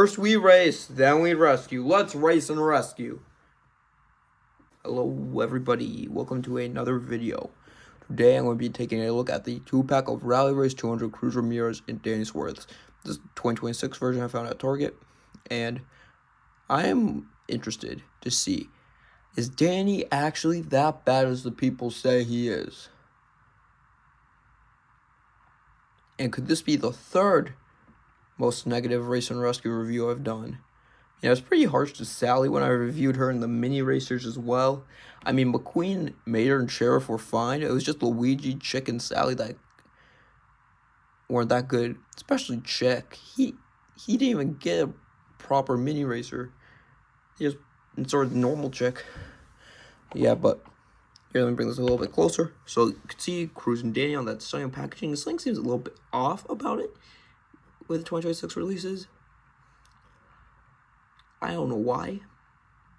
First we race, then we rescue. Let's race and rescue. Hello everybody, welcome to another video. Today I'm going to be taking a look at the 2-pack of Rally Race 200 Cruz, Rameriz, and Swervez. This is the 2026 version I found at Target. And I am interested to see, is Danny actually that bad as the people say he is? And could this be the third most negative race and rescue review I've done? You know, it's pretty harsh to Sally when I reviewed her in the mini racers as well. I mean, McQueen, Mater, and Sheriff were fine. It was just Luigi, Chick, and Sally that weren't that good. Especially Chick. He didn't even get a proper mini racer. He just sort of normal Chick. Yeah, but here, let me bring this a little bit closer. So you can see Cruz and Danny on that stunning packaging. The sling seems a little bit off about it with the 2026 releases. I don't know why,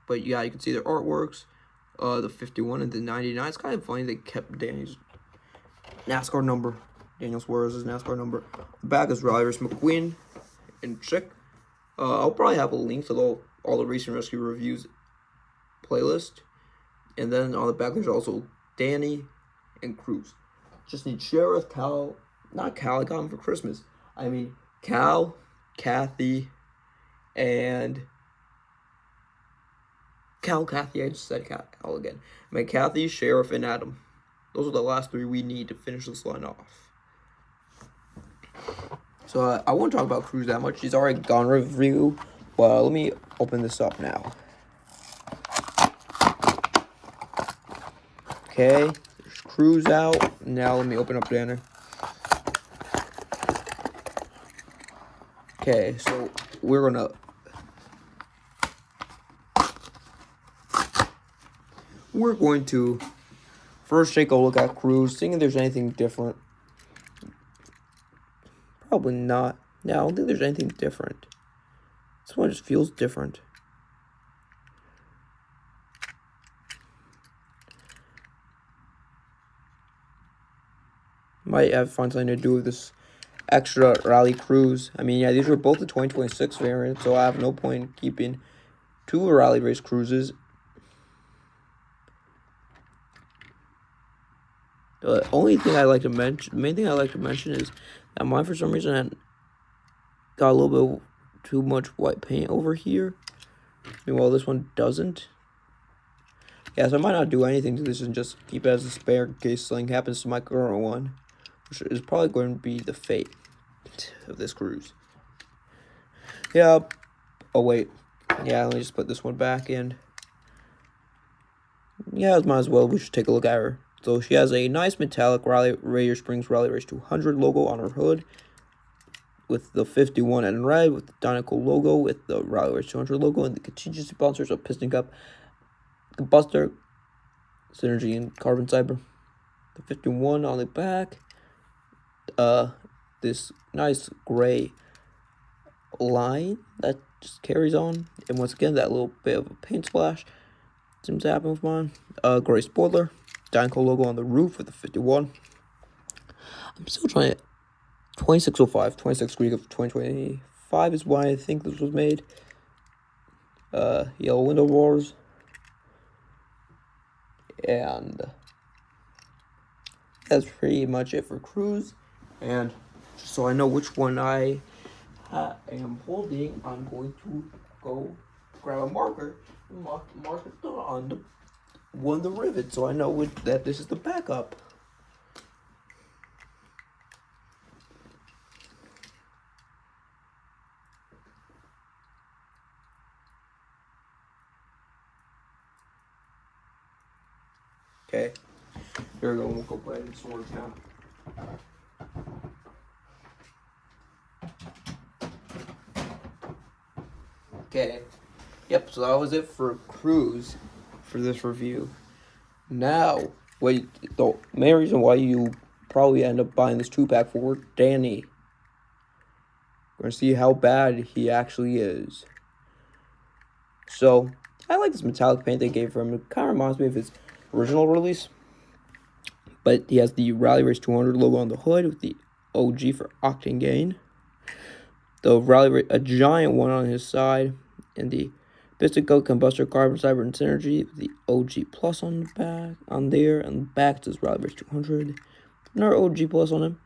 but yeah, you can see their artworks, the 51 and the 99. It's kind of funny they kept Danny's NASCAR number, Daniel Suarez's NASCAR number. The back is Rameriz, McQueen, and Chick. I'll probably have a link to all the recent rescue reviews playlist, and then on the back there's also Danny and Cruz. Just need Sheriff, Cal, not Cal, I got him for Christmas. I mean Cal, Kathy, and Kathy, I just said Cal again. I mean, Kathy, Sheriff, and Adam. Those are the last three we need to finish this line off. So, I won't talk about Cruz that much. She's already gone review. But let me open this up now. Okay, there's Cruz out. Now let me open up Danner. Okay, so we're gonna first take a look at Cruz, seeing if there's anything different. Probably not. Yeah, I don't think there's anything different. This one just feels different. Might have find something to do with this extra Rally Cruz. I mean, yeah, these were both the 2026 variants, so I have no point in keeping two Rally Race Cruzes. The only thing I like to mention, the main thing I like to mention is that mine for some reason got a little bit too much white paint over here. Meanwhile, this one doesn't. Yeah, so I might not do anything to this and just keep it as a spare in case something happens to my current one, which is probably going to be the fate of this Cruz. Yeah. Oh, wait. Yeah, let me just put this one back in. Yeah, might as well. We should take a look at her. So she has a nice metallic Radiator Springs Rally Race 200 logo on her hood, with the 51 in red, with the Dynaco logo, with the Rally Race 200 logo, and the contingency sponsors of Piston Cup, Combustor, Synergy, and Carbon Cyber. The 51 on the back, this nice gray line that just carries on, and once again that little bit of a paint splash seems to happen with mine. Gray spoiler, Dynaco logo on the roof with the 51. I'm still trying to 2605, 26 Greek of 2025 is why I think this was made. Yellow window bars. And that's pretty much it for Cruz. And just so I know which one I am holding, I'm going to go grab a marker and mark it on one of the rivets so I know that this is the backup. Okay, here we go. We'll go play in storage now. Okay, yep, so that was it for Cruz for this review. Now, the main reason why you probably end up buying this 2-pack for Danny. We're going to see how bad he actually is. So, I like this metallic paint they gave for him. It kind of reminds me of his original release, but he has the Rally Race 200 logo on the hood with the OG for octane gain. a giant one on his side, and the Piston Goat Combustor Carbon Cyber and Synergy, the OG Plus on the back, on there, and the back says Rally Race 200. Another OG Plus on him,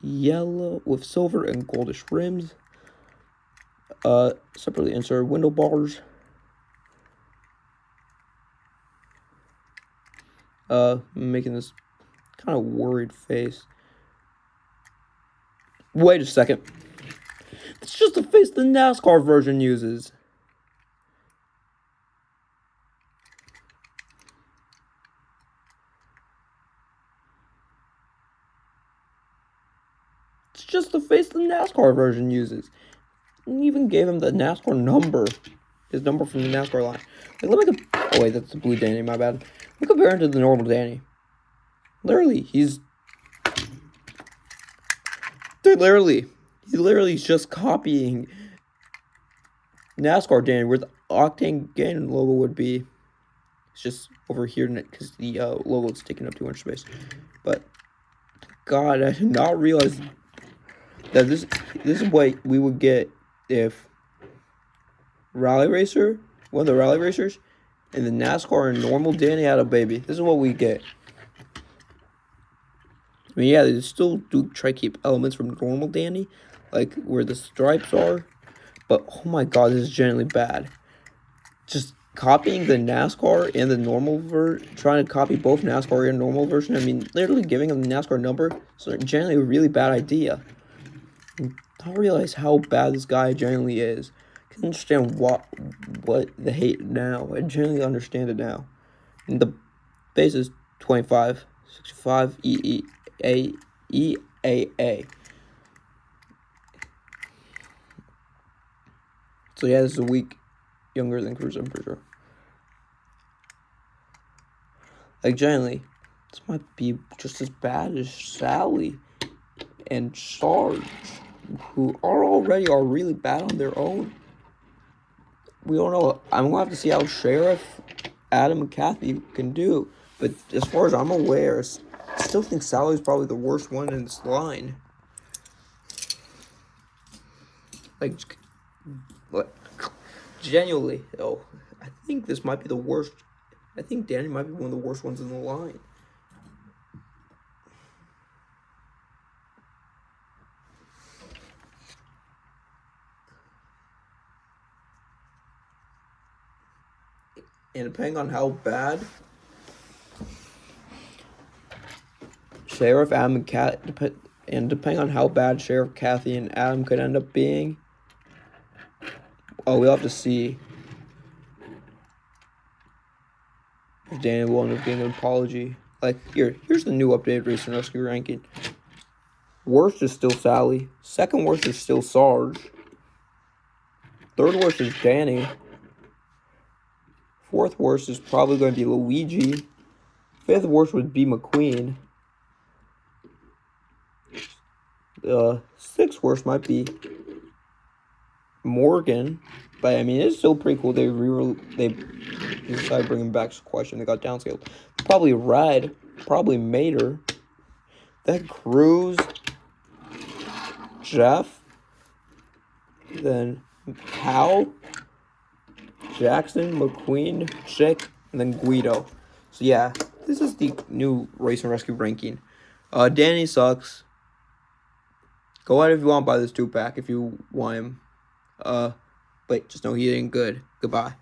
yellow with silver and goldish rims. Separately inserted window bars. Making this kind of worried face. Wait a second. It's just the face the NASCAR version uses. It's just the face the NASCAR version uses. And even gave him the NASCAR number. His number from the NASCAR line. Like, let me oh wait, that's the blue Danny, my bad. Let me compare him to the normal Danny. Literally, he's literally just copying NASCAR Danny, where the Octane Gannon logo would be. It's just over here because the logo is taking up too much space. But God, I did not realize that this is what we would get if Rally Racer, one of the Rally Racers, and the NASCAR and normal Danny had a baby. This is what we get. I mean, yeah, they still do try to keep elements from normal Danny, like where the stripes are. But, oh my God, this is genuinely bad. Just copying the NASCAR and the normal version, trying to copy both NASCAR and normal version. I mean, literally giving them the NASCAR number is genuinely a really bad idea. I don't realize how bad this guy genuinely is. I can understand what the hate now. I genuinely understand it now. And the base is 25, 65, EAA. So yeah, this is a week younger than Cruz, I'm pretty sure. Like, genuinely, this might be just as bad as Sally and Sarge, who are really bad on their own. We don't know. I'm gonna have to see how Sheriff, Adam, and Kathy can do. But as far as I'm aware, I still think Sally's probably the worst one in this line. Like, genuinely, though, I think this might be the worst. I think Danny might be one of the worst ones in the line. And depending on how bad Sheriff, Adam, and depending on how bad Sheriff, Kathy, and Adam could end up being, we'll have to see if Danny will end up getting an apology. Like, here's the new updated Race and Rescue ranking. Worst is still Sally. Second worst is still Sarge. Third worst is Danny. Fourth worst is probably going to be Luigi. Fifth worst would be McQueen. Sixth worst might be Morgan. But I mean, it's still pretty cool. They decided bringing back Question. They got downscaled. Probably Red. Probably Mater. Then Cruz. Jeff. Then Hal. Jackson, McQueen, Chick, and then Guido. So yeah, this is the new Race and Rescue ranking. Danny sucks. Go ahead if you want to buy this 2-pack if you want him. But just know he ain't good. Goodbye.